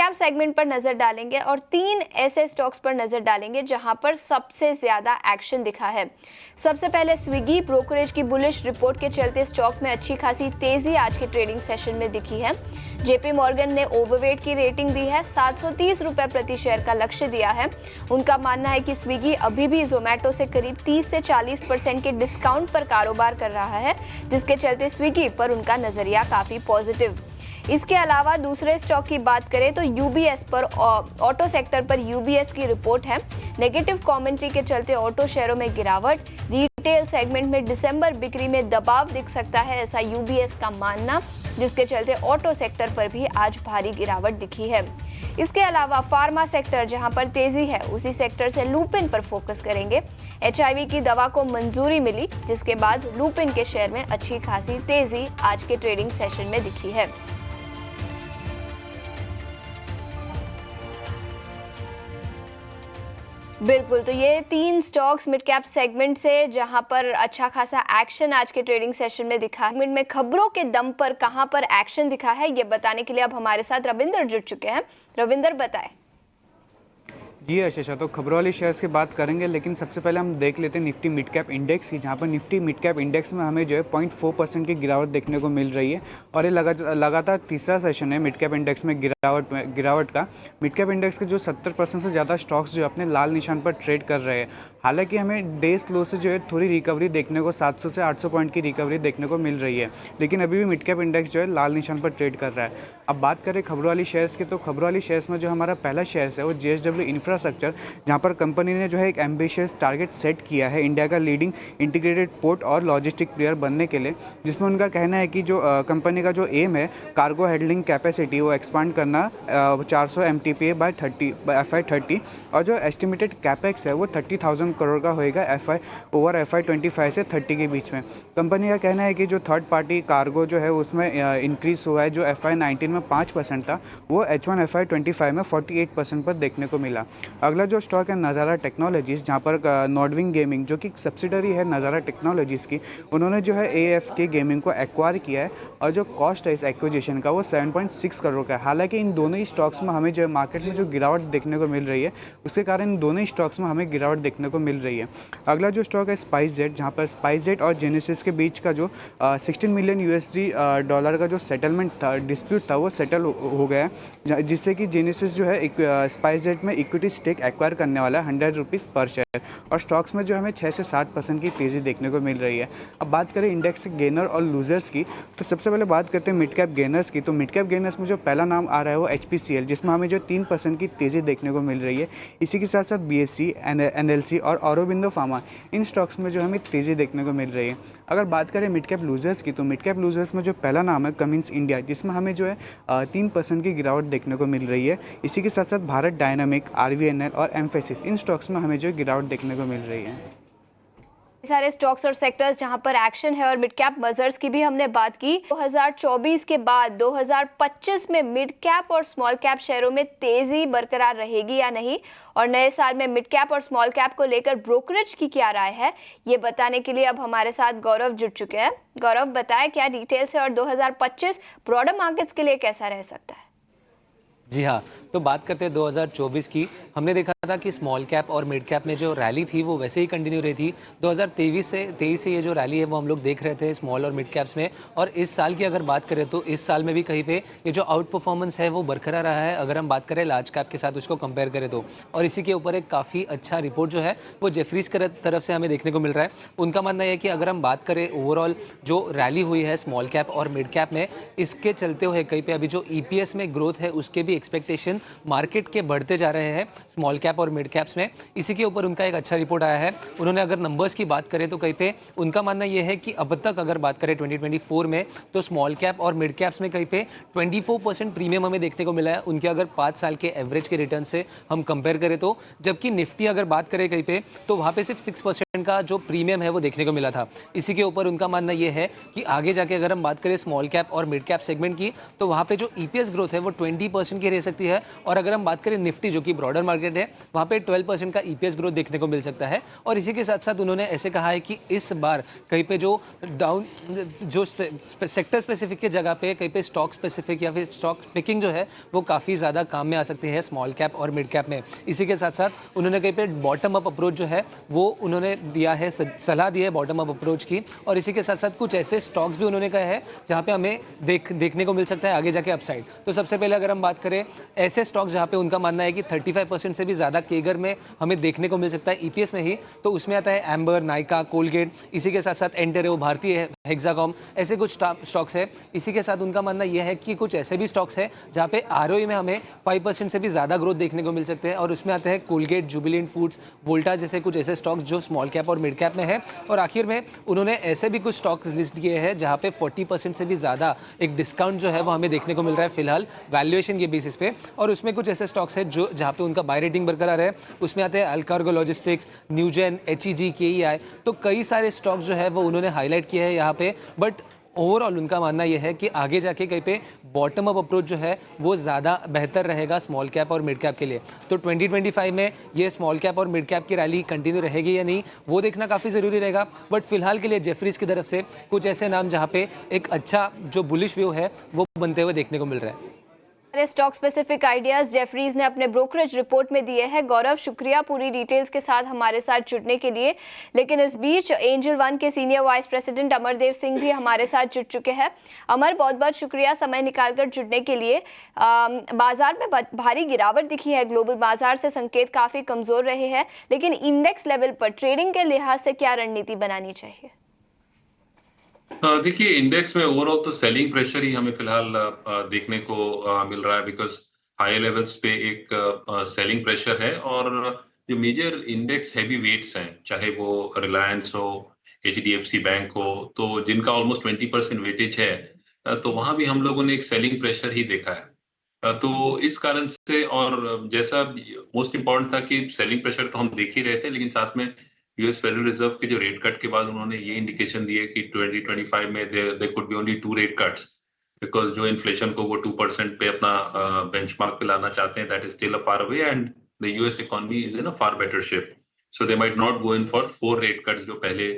Cap segment पर नजर डालेंगे और 3 ऐसे स्टॉक्स पर नजर डालेंगे जहां पर सबसे ज्यादा एक्शन दिखा है। सबसे पहले स्विगी ब्रोकरेज की बुलिश रिपोर्ट के चलते स्टॉक में अच्छी खासी तेजी आज के ट्रेडिंग सेशन में दिखी है। जेपी मॉर्गन ने ओवरवेट की रेटिंग दी है, 730 रुपए प्रति शेयर का लक्ष्य दिया है। उनका मानना है कि स्विगी अभी भी जोमेटो से करीब 30 से 40% के डिस्काउंट पर कारोबार कर रहा है, जिसके चलते स्विगी पर उनका नजरिया काफी पॉजिटिव। इसके अलावा दूसरे स्टॉक की बात करें तो यूबीएस पर ऑटो सेक्टर पर यूबीएस की रिपोर्ट है। नेगेटिव कमेंट्री के चलते ऑटो शेयरों में गिरावट, रिटेल सेगमेंट में दिसंबर बिक्री में दबाव दिख सकता है, ऐसा यूबीएस का मानना, जिसके चलते ऑटो सेक्टर पर भी आज भारी गिरावट दिखी है। इसके अलावा फार्मा सेक्टर जहां पर तेजी है, उसी सेक्टर से लुपिन पर फोकस करेंगे। एचआईवी की दवा को मंजूरी मिली, जिसके बाद लुपिन के शेयर में अच्छी खासी तेजी आज के ट्रेडिंग सेशन में दिखी है। बिल्कुल, तो ये 3 स्टॉक्स मिड कैप सेगमेंट से जहां पर अच्छा खासा एक्शन आज के ट्रेडिंग सेशन में दिखा। सेगमेंट में खबरों के दम पर कहां पर एक्शन दिखा है, ये बताने के लिए अब हमारे साथ रविंदर जुड़ चुके हैं। रविंदर, बताएं। जी आशीषा, तो खबरों वाली शेयर्स की बात करेंगे, लेकिन सबसे पहले हम देख लेते हैं निफ्टी मिड कैप इंडेक्स की, जहाँ पर निफ्टी मिड कैप इंडेक्स में हमें जो है 0.4% की गिरावट देखने को मिल रही है। और ये लगातार तीसरा सेशन है मिड कैप इंडेक्स में गिरावट का। मिड कैप इंडेक्स के जो 70% से ज़्यादा स्टॉक्स जो अपने लाल निशान पर ट्रेड कर रहे हैं। हालांकि हमें डे स्लो से जो है थोड़ी रिकवरी देखने को 700 से 800 पॉइंट की रिकवरी देखने को मिल रही है, लेकिन अभी भी मिड कैप इंडेक्स जो है लाल निशान पर ट्रेड कर रहा है। अब बात करें खबरों वाली शेयर्स की, तो खबरों वाली शेयर्स में जो हमारा पहला शेयर्स है वो जेएसडब्ल्यू इंफ्रास्ट्रक्चर, जहां पर कंपनी ने जो है एक एम्बिशियस टारगेट सेट किया है इंडिया का लीडिंग इंटीग्रेटेड पोर्ट और लॉजिस्टिक प्लेयर बनने के लिए, जिसमें उनका कहना है कि जो कंपनी का जो एम है कार्गो हैंडलिंग कैपेसिटी वो एक्सपांड करना 400 MTPA बाय FY30, और जो एस्टिमेटेड कैपेक्स है वो 30,000 करोड़ का होएगा FY25 से 30 के बीच में। कंपनी का कहना है कि जो थर्ड पार्टी कार्गो जो है उसमें इंक्रीज हुआ है, जो FY19 में 5% था वो H1 FY25 में 48% पर देखने को मिला। अगला जो स्टॉक है नज़ारा टेक्नोलॉजीज़, जहाँ पर नॉर्डविंग गेमिंग जो कि सब्सिडरी है नज़ारा टेक्नोलॉजीज़ की, उन्होंने जो है AFK गेमिंग को एक्वायर किया है, और जो कॉस्ट है इस एक्विजिशन का वो 7.6 करोड़ का है। हालांकि इन दोनों ही स्टॉक्स में हमें जो मार्केट में जो गिरावट देखने को मिल रही है, उसके कारण इन दोनों ही स्टॉक्स में हमें गिरावट देखने को मिल रही है। अगला जो स्टॉक है स्पाइसजेट, जहाँ पर स्पाइसजेट और जेनेसिस के बीच का जो 16 मिलियन USD डॉलर का जो सेटलमेंट था, डिस्प्यूट था, वो सेटल हो गया, जिससे कि जेनेसिस जो है स्पाइसजेट में इक्विटी स्टेक एक्वायर करने वाला है 100 रुपीज़ पर शेयर, और स्टॉक्स में जो हमें 6 से 7% की तेज़ी देखने को मिल रही है। अब बात करें इंडेक्स गेनर और लूजर्स की, तो सबसे पहले बात करते हैं मिड कैप गेनर्स की। तो मिड कैप गेनर्स में जो पहला नाम आ रहा है वो HPCL, जिसमें हमें जो 3% की तेज़ी देखने को मिल रही है। इसी के साथ साथ BSE, NLC और ऑरोबिंदो फार्मा, इन स्टॉक्स में जो हमें तेज़ी देखने को मिल रही है। अगर बात करें मिड कैप लूजर्स की, तो मिड कैप लूजर्स में जो पहला नाम है कमिंस इंडिया, जिसमें हमें जो है 3% की गिरावट देखने को मिल रही है। इसी के साथ साथ भारत डायनामिक, RVNL और एम्फेसिस, इन स्टॉक्स में हमें जो गिरावट देखने को मिल रही है। सारे स्टॉक्स और सेक्टर्स जहां पर एक्शन है, और मिड कैप बजर्स की भी हमने बात की। 2024 के बाद 2025 में मिड कैप और स्मॉल कैप शेयरों में तेजी बरकरार रहेगी या नहीं, और नए साल में मिड कैप और स्मॉल कैप को लेकर ब्रोकरेज की क्या राय है, ये बताने के लिए अब हमारे साथ गौरव जुड़ चुके हैं। गौरव, बताएं क्या डिटेल्स है और 2025 ब्रॉडर मार्केट्स के लिए कैसा रह सकता है? जी हाँ, तो बात करते हैं 2024 की। हमने देखा था कि स्मॉल कैप और मिड कैप में जो रैली थी वो वैसे ही कंटिन्यू रही थी। 2023 से ये जो रैली है वो हम लोग देख रहे थे स्मॉल और मिड कैप्स में, और इस साल की अगर बात करें तो इस साल में भी कहीं पे ये जो आउट परफॉर्मेंस है वो बरकरार रहा है, अगर हम बात करें लार्ज कैप के साथ उसको कंपेयर करें तो। और इसी के ऊपर एक काफ़ी अच्छा रिपोर्ट जो है वो जेफरीज की तरफ से हमें देखने को मिल रहा है। उनका मानना है कि अगर हम बात करें ओवरऑल जो रैली हुई है स्मॉल कैप और मिड कैप में, इसके चलते हुए कहीं पे अभी जो EPS में ग्रोथ है उसके भी एक्सपेक्टेशन मार्केट के बढ़ते जा रहे हैं स्मॉल कैप और मिड कैप्स में। इसी के ऊपर उनका एक अच्छा रिपोर्ट आया है। उन्होंने अगर नंबर्स की बात करें तो कहीं पे उनका मानना यह है कि अब तक अगर बात करें 2024 में, तो स्मॉल कैप और मिड कैप्स में कहीं पे 24% प्रीमियम हमें देखने को मिला है उनके अगर 5 साल के एवरेज के रिटर्न से हम कंपेयर करें तो। जबकि निफ्टी अगर बात करें कहीं पे, तो वहाँ पे सिर्फ 6% का जो प्रीमियम है वो देखने को मिला था। इसी के ऊपर उनका मानना यह है कि आगे जाके अगर हम बात करें स्मॉल कैप और मिड कैप सेगमेंट की, तो वहाँ पे जो EPS ग्रोथ है वो 20% की रह सकती है। और अगर हम बात करें निफ्टी जो कि ब्रॉडर मार्केट है, वहाँ पे 12% का EPS ग्रोथ देखने को मिल सकता है। और इसी के साथ साथ उन्होंने ऐसे कहा है कि इस बार कहीं पे जो सेक्टर स्पेसिफिक की जगह पे कहीं पे स्टॉक स्पेसिफिक या फिर स्टॉक पिकिंग जो है वो काफ़ी ज़्यादा काम में आ सकती है स्मॉल कैप और मिड कैप में। इसी के साथ साथ उन्होंने कहीं पे बॉटम अप अप्रोच जो है वो उन्होंने दिया है, सलाह दी है बॉटम अप अप्रोच की। और इसी के साथ साथ कुछ ऐसे स्टॉक्स भी उन्होंने कहा है जहाँ पे हमें देखने को मिल सकता है आगे जाके अपसाइड। तो सबसे पहले अगर हम बात करें ऐसे स्टॉक्स जहाँ पे उनका मानना है कि 35% से भी ज़्यादा केगर में हमें देखने को मिल सकता है EPS में ही, तो उसमें आता है एम्बर, नाइका, कोलगेट, इसी के साथ साथ एंटेरो, भारतीय हेक्साकॉम, ऐसे कुछ स्टॉक्स है। इसी के साथ उनका मानना यह है कि कुछ ऐसे भी स्टॉक्स है जहाँ पे ROE में हमें 5% से भी ज़्यादा ग्रोथ देखने को मिल सकते हैं, और उसमें आते हैं कोलगेट, जुबिलेंट फूड्स, वोल्टा जैसे कुछ ऐसे स्टॉक्स जो स्मॉल कैप और मिड कैप में है। और आखिर में उन्होंने ऐसे भी कुछ स्टॉक्स लिस्ट किए हैं जहाँ पे 40% से भी ज़्यादा एक डिस्काउंट जो है वो हमें देखने को मिल रहा है फिलहाल वैल्यूएशन के बेसिस पे। और उसमें कुछ ऐसे स्टॉक्स है जो जहाँ पे उनका बाय रेटिंग बरकरार है। उसमें आते हैं अल्कार्गो लॉजिस्टिक्स, न्यूजेन, HEG, KEI। तो कई सारे स्टॉक्स जो है वो उन्होंने हाईलाइट किए हैं यहाँ पे। बट ओवरऑल उनका मानना यह है कि आगे जाके कहीं पे बॉटम अप अप्रोच जो है वो ज़्यादा बेहतर रहेगा स्मॉल कैप और मिड कैप के लिए। तो 2025 में ये स्मॉल कैप और मिड कैप की रैली कंटिन्यू रहेगी या नहीं वो देखना काफ़ी ज़रूरी रहेगा। बट फिलहाल के लिए जेफरीज की तरफ से कुछ ऐसे नाम जहाँ पे एक अच्छा जो बुलिश व्यू है वो बनते हुए देखने को मिल रहा है। स्टॉक स्पेसिफिक आइडियाज जेफरीज ने अपने ब्रोकरेज रिपोर्ट में दिए हैं। गौरव, शुक्रिया पूरी डिटेल्स के साथ हमारे साथ जुड़ने के लिए। लेकिन इस बीच एंजल वन के senior vice president Amardev Singh भी हमारे साथ जुड़ चुके हैं। अमर, बहुत बहुत शुक्रिया समय निकालकर जुड़ने के लिए। बाजार में भारी गिरावट दिखी है, ग्लोबल बाजार से संकेत काफी कमजोर रहे हैं, लेकिन इंडेक्स लेवल पर ट्रेडिंग के लिहाज से क्या रणनीति बनानी चाहिए? देखिए, इंडेक्स में ओवरऑल तो सेलिंग प्रेशर ही हमें फिलहाल देखने को मिल रहा है, बिकॉज हाई लेवल्स पे एक सेलिंग प्रेशर है। और जो मेजर इंडेक्स हैवी वेट्स हैं, चाहे वो रिलायंस हो, HDFC बैंक हो, तो जिनका ऑलमोस्ट 20% वेटेज है, तो वहां भी हम लोगों ने एक सेलिंग प्रेशर ही देखा है। तो इस कारण से, और जैसा मोस्ट इम्पोर्टेंट था कि सेलिंग प्रेशर तो हम देख ही रहे थे, लेकिन साथ में यूएस फेडरल रिजर्व के जो रेट कट के बाद उन्होंने ये इंडिकेशन दिए कि 2025 में there could be only 2 rate cuts, because जो इन्फ्लेशन को वो 2% पे अपना बेंचमार्क पे लाना चाहते हैं, that is still a far away, and the US economy is in a far better shape. So they might not go in for 4 rate cuts, जो पहले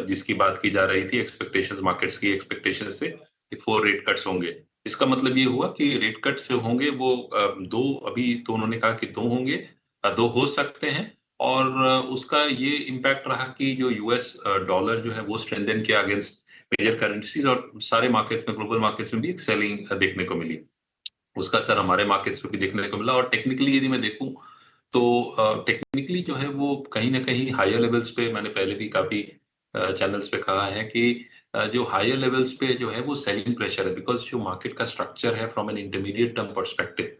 जिसकी बात की जा रही थी, एक्सपेक्टेशंस, मार्केट्स की एक्सपेक्टेशंस थे कि 4 रेट कट्स होंगे। इसका मतलब ये हुआ कि रेट कट्स जो होंगे वो 2, अभी तो उन्होंने कहा कि 2 होंगे, 2 हो सकते हैं। और उसका ये इम्पैक्ट रहा कि जो यूएस डॉलर जो है वो स्ट्रेंथन किया अगेंस्ट मेजर करेंसीज, और सारे मार्केट्स में, ग्लोबल मार्केट्स में भी एक सेलिंग देखने को मिली। उसका असर हमारे मार्केट्स पे भी देखने को मिला। और टेक्निकली यदि मैं देखूं तो टेक्निकली जो है वो कहीं ना कहीं हायर लेवल्स पे, मैंने पहले भी काफी चैनल्स पे कहा है कि जो हायर लेवल्स पे जो है वो सेलिंग प्रेशर है, बिकॉज जो मार्केट का स्ट्रक्चर है from an intermediate term perspective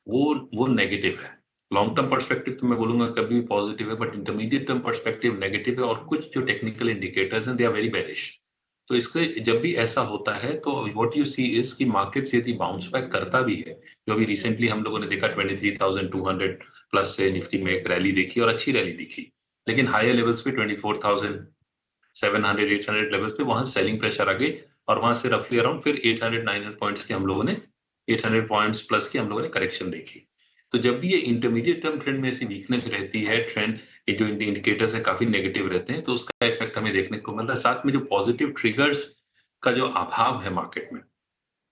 वो नेगेटिव है। लॉन्ग टर्म पर्सपेक्टिव तो मैं बोलूंगा कभी भी पॉजिटिव है, but intermediate term perspective negative है। और कुछ जो टेक्निकल इंडिकेटर्स हैं, दे आर वेरी बेरिश। तो इससे जब भी ऐसा होता है तो व्हाट यू सी इज कि मार्केट यदि बाउंस बैक करता भी है, जो अभी रिसेंटली हम लोगों ने देखा 23,200 प्लस से निफ्टी में एक रैली देखी और अच्छी रैली दिखी, लेकिन हायर लेवल्स पे 24,700 800 लेवल्स पे वहां सेलिंग प्रेशर आ गई, और वहां से रफली अराउंड फिर 800 900 पॉइंट्स के हम लोगों ने 800 पॉइंट्स प्लस की हम लोगों ने करेक्शन देखी। तो जब भी ये इंटरमीडिएट टर्म ट्रेंड में ऐसी वीकनेस रहती है, ट्रेंड ये जो इंडिकेटर्स है काफी नेगेटिव रहते हैं, तो उसका इफेक्ट हमें देखने को मिल रहा है। साथ में जो पॉजिटिव ट्रिगर्स का जो अभाव है मार्केट में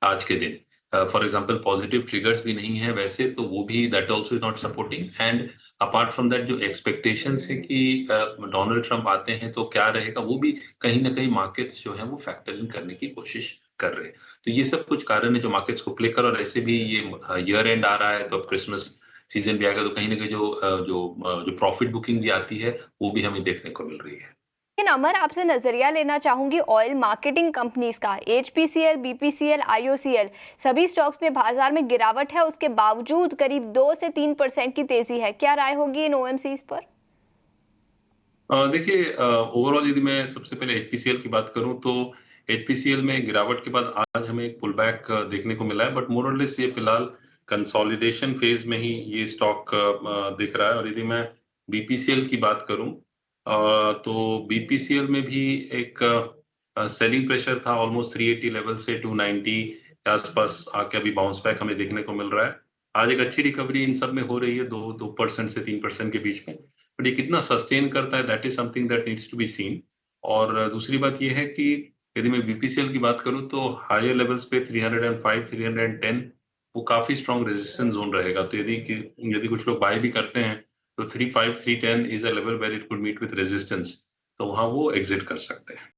आज के दिन, फॉर एग्जांपल पॉजिटिव ट्रिगर्स भी नहीं है वैसे, तो वो भी that also is not supporting. And apart from that जो एक्सपेक्टेशंस है कि डोनाल्ड ट्रंप आते हैं तो क्या रहेगा, वो भी कहीं ना कहीं मार्केट्स जो है वो फैक्टर इन करने की कोशिश कर रहे हैं। तो ये सब कुछ कारण है जो मार्केट्स को प्ले कर। और ऐसे भी ये ईयर एंड आ रहा है, तो अब क्रिसमस सीजन भी आएगा, तो कहीं ना कहीं जो प्रॉफिट बुकिंग भी आती है वो भी हमें देखने को मिल रही है। लेकिन अमर, आपसे नजरिया लेना चाहूंगी ऑयल मार्केटिंग कंपनीज का। HPCL, BPCL, IOCL सभी स्टॉक्स में बाजार में गिरावट है, उसके बावजूद करीब 2 से 3% की तेजी है। क्या राय होगी इन OMCs पर? देखिए, ओवरऑल यदि मैं सबसे पहले HPCL की बात करूं तो HPCL में गिरावट के बाद आज हमें एक पुल बैक देखने को मिला है, बट मोर और लेस ये फिलहाल कंसोलिडेशन फेज में ही ये स्टॉक दिख रहा है। और यदि मैं BPCL की बात करूं तो BPCL में भी एक सेलिंग प्रेशर था, ऑलमोस्ट 380 लेवल से 290 के आसपास आके अभी बाउंस बैक हमें देखने को मिल रहा है। आज एक अच्छी रिकवरी इन सब में हो रही है 2% से 3% के बीच में, बट ये कितना सस्टेन करता है that is something that needs to be seen. और दूसरी बात ये है कि यदि मैं बीपीसीएल की बात करूं तो हायर लेवल्स पे 305 310 वो काफी स्ट्रॉन्ग रेजिस्टेंस जोन रहेगा। तो यदि कुछ लोग बाय भी करते हैं तो 35 310 is a level where it could meet with resistance, तो वहां वो एग्जिट कर सकते हैं।